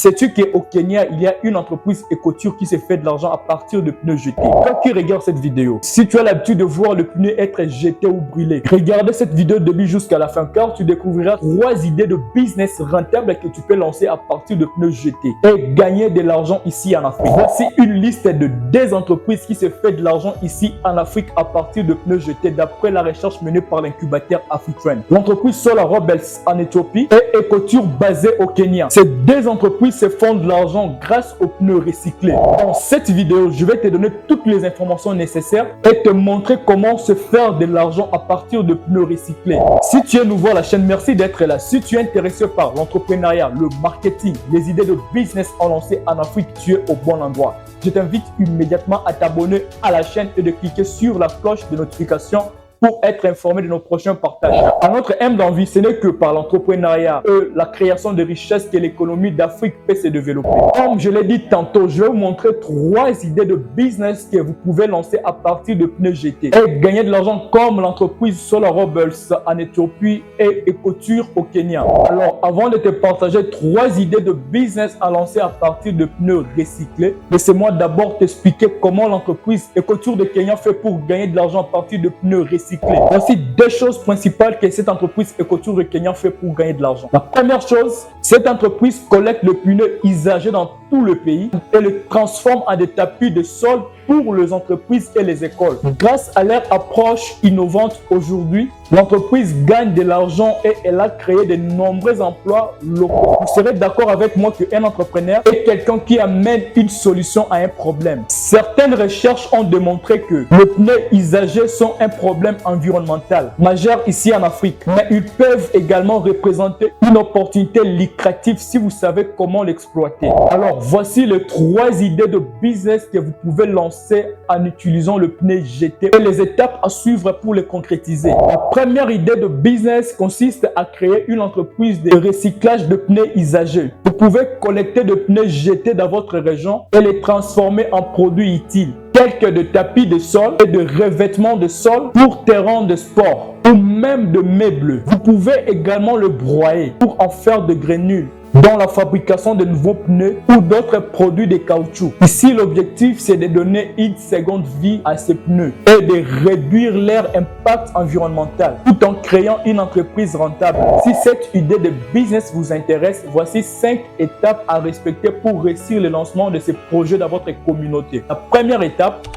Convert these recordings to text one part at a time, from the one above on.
Sais-tu qu'au Kenya, il y a une entreprise Ecoture qui se fait de l'argent à partir de pneus jetés? Toi qui regardes cette vidéo, si tu as l'habitude de voir le pneu être jeté ou brûlé, regardez cette vidéo de début jusqu'à la fin car tu découvriras 3 idées de business rentables que tu peux lancer à partir de pneus jetés et gagner de l'argent ici en Afrique. Voici une liste de 2 entreprises qui se fait de l'argent ici en Afrique à partir de pneus jetés d'après la recherche menée par l'incubateur AfriTrend. L'entreprise Solar Rebels en Éthiopie et Ecoture basée au Kenya. Ces 2 entreprises se font de l'argent grâce aux pneus recyclés. Dans cette vidéo, je vais te donner toutes les informations nécessaires et te montrer comment se faire de l'argent à partir de pneus recyclés. Si tu es nouveau à la chaîne, merci d'être là. Si tu es intéressé par l'entrepreneuriat, le marketing, les idées de business à lancer en Afrique, tu es au bon endroit. Je t'invite immédiatement à t'abonner à la chaîne et de cliquer sur la cloche de notification pour être informé de nos prochains partages. À notre aime d'envie, ce n'est que par l'entrepreneuriat et la création de richesses que l'économie d'Afrique peut se développer. Comme je l'ai dit tantôt, je vais vous montrer 3 idées de business que vous pouvez lancer à partir de pneus jetés et gagner de l'argent comme l'entreprise Solar Rebels en Éthiopie et Ecoture au Kenya. Alors, avant de te partager 3 idées de business à lancer à partir de pneus recyclés, laissez-moi d'abord t'expliquer comment l'entreprise Ecoture de Kenya fait pour gagner de l'argent à partir de pneus recyclés. Voici 2 choses principales que cette entreprise Ecoture de Kenya fait pour gagner de l'argent. La première chose, cette entreprise collecte le pneu usagé dans tout le pays et le transforme en des tapis de sol pour les entreprises et les écoles. Grâce à leur approche innovante aujourd'hui, l'entreprise gagne de l'argent et elle a créé de nombreux emplois locaux. Vous serez d'accord avec moi qu'un entrepreneur est quelqu'un qui amène une solution à un problème. Certaines recherches ont démontré que les pneus usagés sont un problème environnemental majeur ici en Afrique, mais ils peuvent également représenter une opportunité lucrative si vous savez comment l'exploiter. Alors, voici les 3 idées de business que vous pouvez lancer en utilisant le pneu jeté et les étapes à suivre pour les concrétiser. La première idée de business consiste à créer une entreprise de recyclage de pneus usagés. Vous pouvez collecter des pneus jetés dans votre région et les transformer en produits utiles, tels que de tapis de sol et de revêtements de sol pour terrain de sport ou même de meubles. Vous pouvez également le broyer pour en faire de granules dans la fabrication de nouveaux pneus ou d'autres produits de caoutchouc. Ici, l'objectif, c'est de donner une seconde vie à ces pneus et de réduire leur impact environnemental tout en créant une entreprise rentable. Si cette idée de business vous intéresse, voici 5 étapes à respecter pour réussir le lancement de ces projets dans votre communauté. La première étape,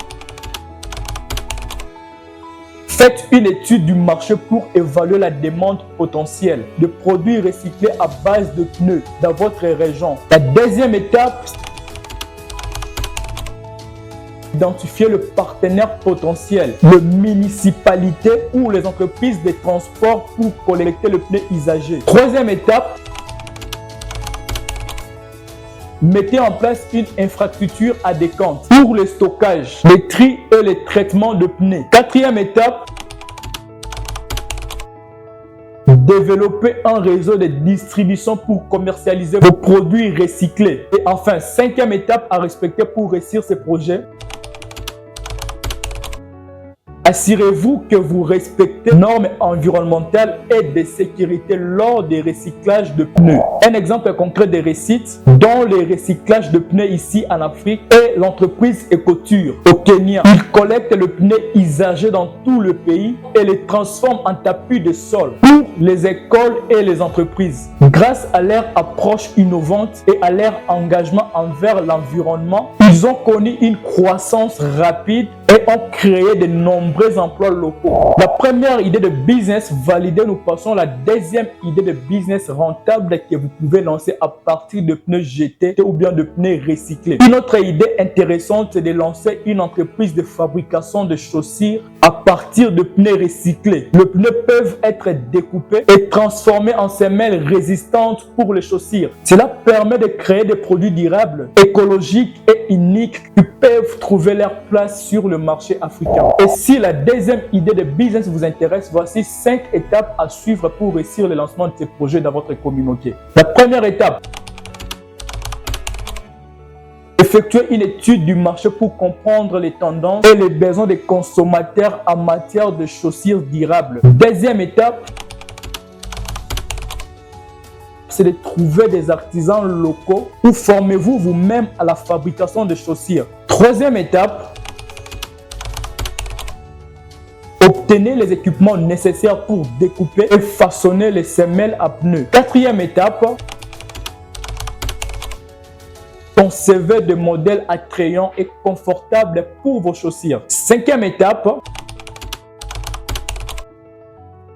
faites une étude du marché pour évaluer la demande potentielle de produits recyclés à base de pneus dans votre région. La deuxième étape, identifier le partenaire potentiel, les municipalités ou les entreprises de transport pour collecter le pneu usagé. Troisième étape, mettez en place une infrastructure adéquate pour le stockage, le tri et le traitement de pneus. Quatrième étape, développez un réseau de distribution pour commercialiser vos produits recyclés. Et enfin, 5e étape à respecter pour réussir ces projets, assurez-vous que vous respectez les normes environnementales et de sécurité lors des recyclages de pneus. Un exemple concret des réussites dans les recyclages de pneus ici en Afrique est l'entreprise Ecoture au Kenya. Ils collectent le pneu usagé dans tout le pays et les transforment en tapis de sol pour les écoles et les entreprises. Grâce à leur approche innovante et à leur engagement envers l'environnement, ils ont connu une croissance rapide et ont créé de nombreux emplois locaux. La première idée de business validée, nous passons à la deuxième idée de business rentable que vous pouvez lancer à partir de pneus jetés ou bien de pneus recyclés. Une autre idée intéressante, c'est de lancer une entreprise de fabrication de chaussures à partir de pneus recyclés. Les pneus peuvent être découpés et transformés en semelles résistantes pour les chaussures. Cela permet de créer des produits durables, écologiques et uniques qui peuvent trouver leur place sur le marché africain. Et si la deuxième idée de business vous intéresse, voici 5 étapes à suivre pour réussir le lancement de ces projets dans votre communauté. La première étape, effectuer une étude du marché pour comprendre les tendances et les besoins des consommateurs en matière de chaussures durables. Deuxième étape, c'est de trouver des artisans locaux ou formez-vous vous-même à la fabrication de chaussures. Troisième étape, obtenez les équipements nécessaires pour découper et façonner les semelles à pneus. Quatrième étape, concevez des modèles attrayants et confortables pour vos chaussures. Cinquième étape,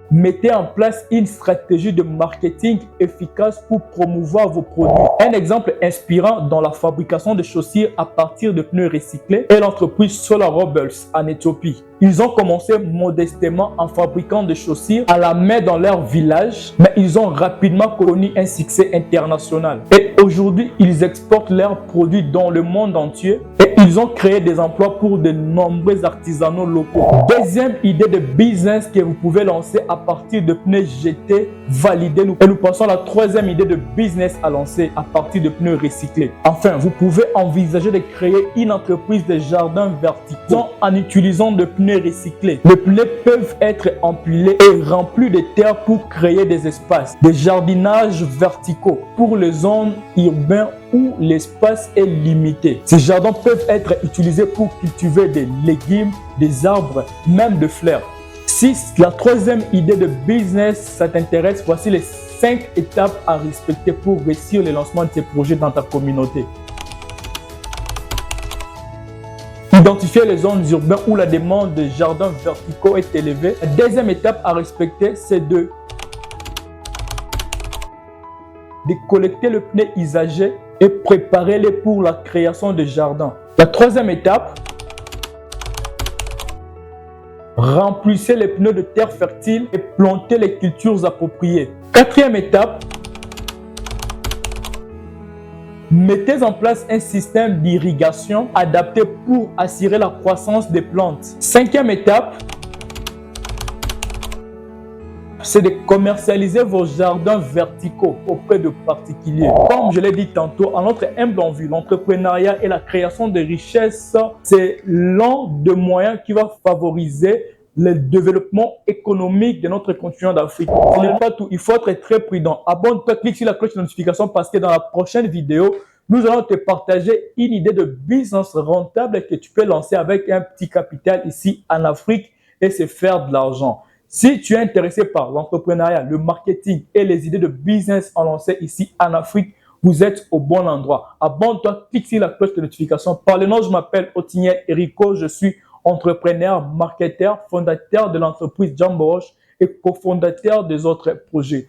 mettez en place une stratégie de marketing efficace pour promouvoir vos produits. Un exemple inspirant dans la fabrication de chaussures à partir de pneus recyclés est l'entreprise Solar Rebels en Éthiopie. Ils ont commencé modestement en fabriquant des chaussures à la main dans leur village, mais ils ont rapidement connu un succès international. Et aujourd'hui, ils exportent leurs produits dans le monde entier et ils ont créé des emplois pour de nombreux artisanaux locaux. Deuxième idée de business que vous pouvez lancer à partir de pneus jetés, validés. Et nous passons à la troisième idée de business à lancer à partir de pneus recyclés. Enfin, vous pouvez envisager de créer une entreprise de jardins verticaux en utilisant des pneus recyclés. Les pneus peuvent être empilés et remplis de terre pour créer des espaces. Des jardinages verticaux pour les zones urbaines où l'espace est limité. Ces jardins peuvent être utilisés pour cultiver des légumes, des arbres, même des fleurs. Si la troisième idée de business, ça t'intéresse, voici les 5 étapes à respecter pour réussir le lancement de ces projets dans ta communauté. Identifier les zones urbaines où la demande de jardins verticaux est élevée. La deuxième étape à respecter, c'est de collecter le pneu usagé et préparer-les pour la création de jardins. La troisième étape, remplissez les pneus de terre fertile et plantez les cultures appropriées. Quatrième étape, mettez en place un système d'irrigation adapté pour assurer la croissance des plantes. Cinquième étape, c'est de commercialiser vos jardins verticaux auprès de particuliers. Comme je l'ai dit tantôt, en notre humble envie, l'entrepreneuriat et la création de richesses, c'est l'un des moyens qui va favoriser le développement économique de notre continent d'Afrique. Ce n'est pas tout, il faut être très prudent. Abonne-toi, clique sur la cloche de notification parce que dans la prochaine vidéo, nous allons te partager une idée de business rentable que tu peux lancer avec un petit capital ici en Afrique et se faire de l'argent. Si tu es intéressé par l'entrepreneuriat, le marketing et les idées de business en lancé ici en Afrique, vous êtes au bon endroit. Abonne-toi, clique sur la cloche de notification. Par le nom, je m'appelle Otiniel Erico, je suis entrepreneur, marketeur, fondateur de l'entreprise Jambo Roche et cofondateur des autres projets.